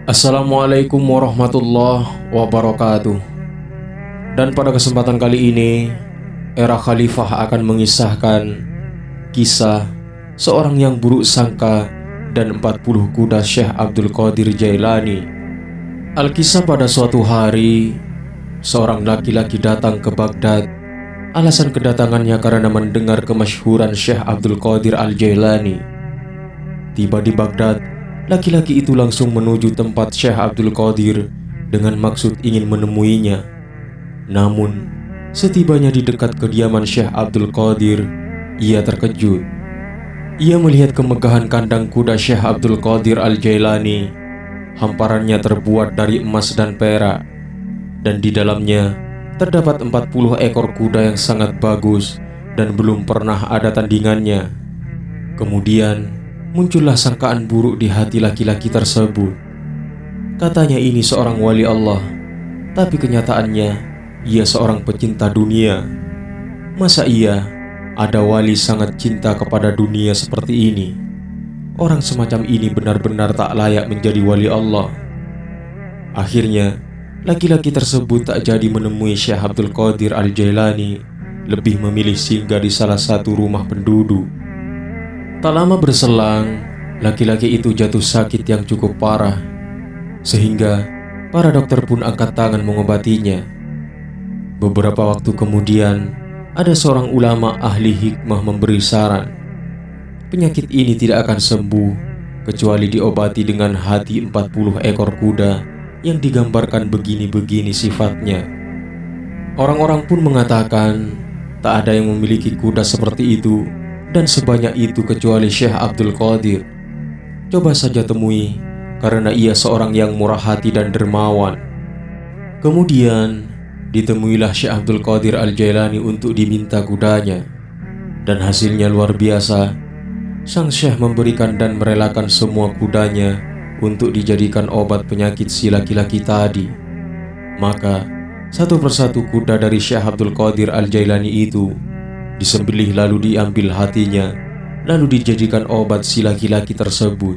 Assalamualaikum warahmatullahi wabarakatuh. Dan pada kesempatan kali ini, era khalifah akan mengisahkan kisah seorang yang buruk sangka dan 40 kuda Syekh Abdul Qadir Jailani. Alkisah pada suatu hari, seorang laki-laki datang ke Baghdad. Alasan kedatangannya karena mendengar kemasyhuran Syekh Abdul Qadir Al-Jailani. Tiba di Baghdad, laki-laki itu langsung menuju tempat Syekh Abdul Qadir dengan maksud ingin menemuinya. Namun, setibanya di dekat kediaman Syekh Abdul Qadir, ia terkejut. Ia melihat kemegahan kandang kuda Syekh Abdul Qadir Al-Jailani. Hamparannya terbuat dari emas dan perak, dan di dalamnya terdapat 40 ekor kuda yang sangat bagus dan belum pernah ada tandingannya. Kemudian muncullah sangkaan buruk di hati laki-laki tersebut. Katanya ini seorang wali Allah, tapi kenyataannya ia seorang pecinta dunia. Masa iya ada wali sangat cinta kepada dunia seperti ini? Orang semacam ini benar-benar tak layak menjadi wali Allah. Akhirnya laki-laki tersebut tak jadi menemui Syekh Abdul Qadir Al-Jailani, lebih memilih singgah di salah satu rumah penduduk. Tak lama berselang, laki-laki itu jatuh sakit yang cukup parah, sehingga para dokter pun angkat tangan mengobatinya. Beberapa waktu kemudian, ada seorang ulama ahli hikmah memberi saran. Penyakit ini tidak akan sembuh kecuali diobati dengan hati 40 ekor kuda yang digambarkan begini-begini sifatnya. Orang-orang pun mengatakan tak ada yang memiliki kuda seperti itu dan sebanyak itu kecuali Syekh Abdul Qadir. Coba saja temui, karena ia seorang yang murah hati dan dermawan. Kemudian ditemuilah Syekh Abdul Qadir Al-Jailani untuk diminta kudanya, dan hasilnya luar biasa. Sang Syekh memberikan dan merelakan semua kudanya untuk dijadikan obat penyakit si laki-laki tadi. Maka satu persatu kuda dari Syekh Abdul Qadir Al-Jailani itu disembelih lalu diambil hatinya, lalu dijadikan obat si laki-laki tersebut.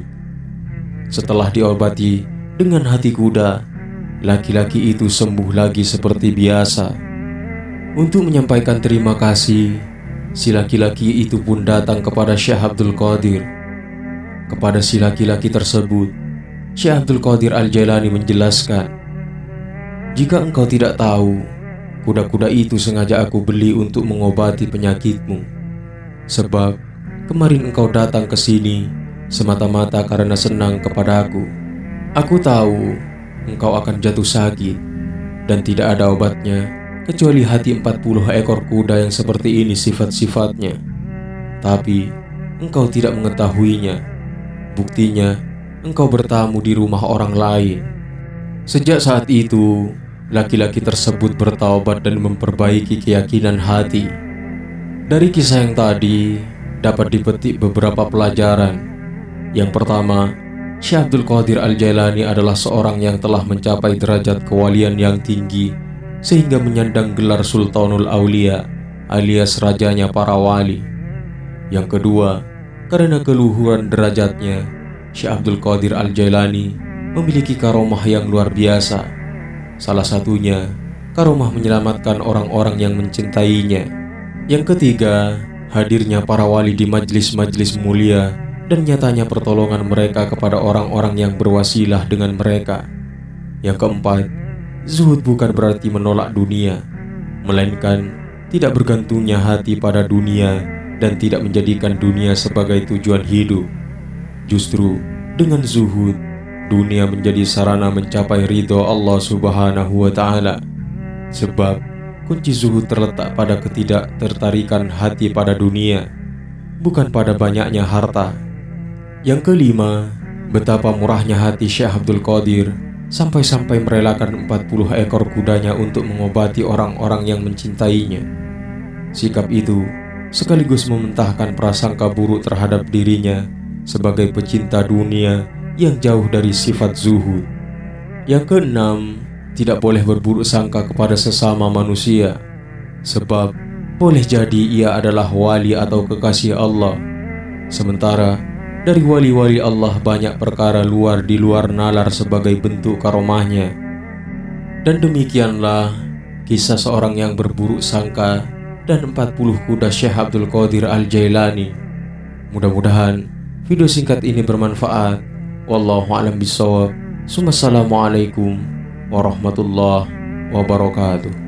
Setelah diobati dengan hati kuda, laki-laki itu sembuh lagi seperti biasa. Untuk menyampaikan terima kasih, si laki-laki itu pun datang kepada Syekh Abdul Qadir. Kepada si laki-laki tersebut, Syekh Abdul Qadir Al-Jailani menjelaskan, "Jika engkau tidak tahu, kuda-kuda itu sengaja aku beli untuk mengobati penyakitmu. Sebab kemarin engkau datang ke sini semata-mata karena senang kepadaku. Aku tahu engkau akan jatuh sakit dan tidak ada obatnya kecuali hati 40 ekor kuda yang seperti ini sifat-sifatnya. Tapi engkau tidak mengetahuinya. Buktinya engkau bertamu di rumah orang lain." Sejak saat itu, laki-laki tersebut bertaubat dan memperbaiki keyakinan hati. Dari kisah yang tadi dapat dipetik beberapa pelajaran. Yang pertama, Syekh Abdul Qadir Al-Jailani adalah seorang yang telah mencapai derajat kewalian yang tinggi sehingga menyandang gelar Sultanul Aulia alias rajanya para wali. Yang kedua, karena keluhuran derajatnya, Syekh Abdul Qadir Al-Jailani memiliki karomah yang luar biasa. Salah satunya, karomah menyelamatkan orang-orang yang mencintainya. Yang ketiga, hadirnya para wali di majlis-majlis mulia dan nyatanya pertolongan mereka kepada orang-orang yang berwasilah dengan mereka. Yang keempat, zuhud bukan berarti menolak dunia, melainkan tidak bergantungnya hati pada dunia dan tidak menjadikan dunia sebagai tujuan hidup. Justru dengan zuhud, dunia menjadi sarana mencapai ridho Allah Subhanahu wa Ta'ala. Sebab kunci zuhud terletak pada ketidaktertarikan hati pada dunia, bukan pada banyaknya harta. Yang kelima, betapa murahnya hati Syekh Abdul Qadir sampai-sampai merelakan 40 ekor kudanya untuk mengobati orang-orang yang mencintainya. Sikap itu sekaligus mementahkan prasangka buruk terhadap dirinya sebagai pecinta dunia yang jauh dari sifat zuhud. Yang keenam, tidak boleh berburuk sangka kepada sesama manusia, sebab boleh jadi ia adalah wali atau kekasih Allah, sementara Dari wali-wali Allah banyak perkara di luar nalar sebagai bentuk karomahnya. Dan demikianlah kisah seorang yang berburuk sangka dan 40 kuda Syekh Abdul Qadir Al-Jailani. Mudah-mudahan video singkat ini bermanfaat. Wallahu a'lam bishawab. Assalamualaikum warahmatullahi wabarakatuh.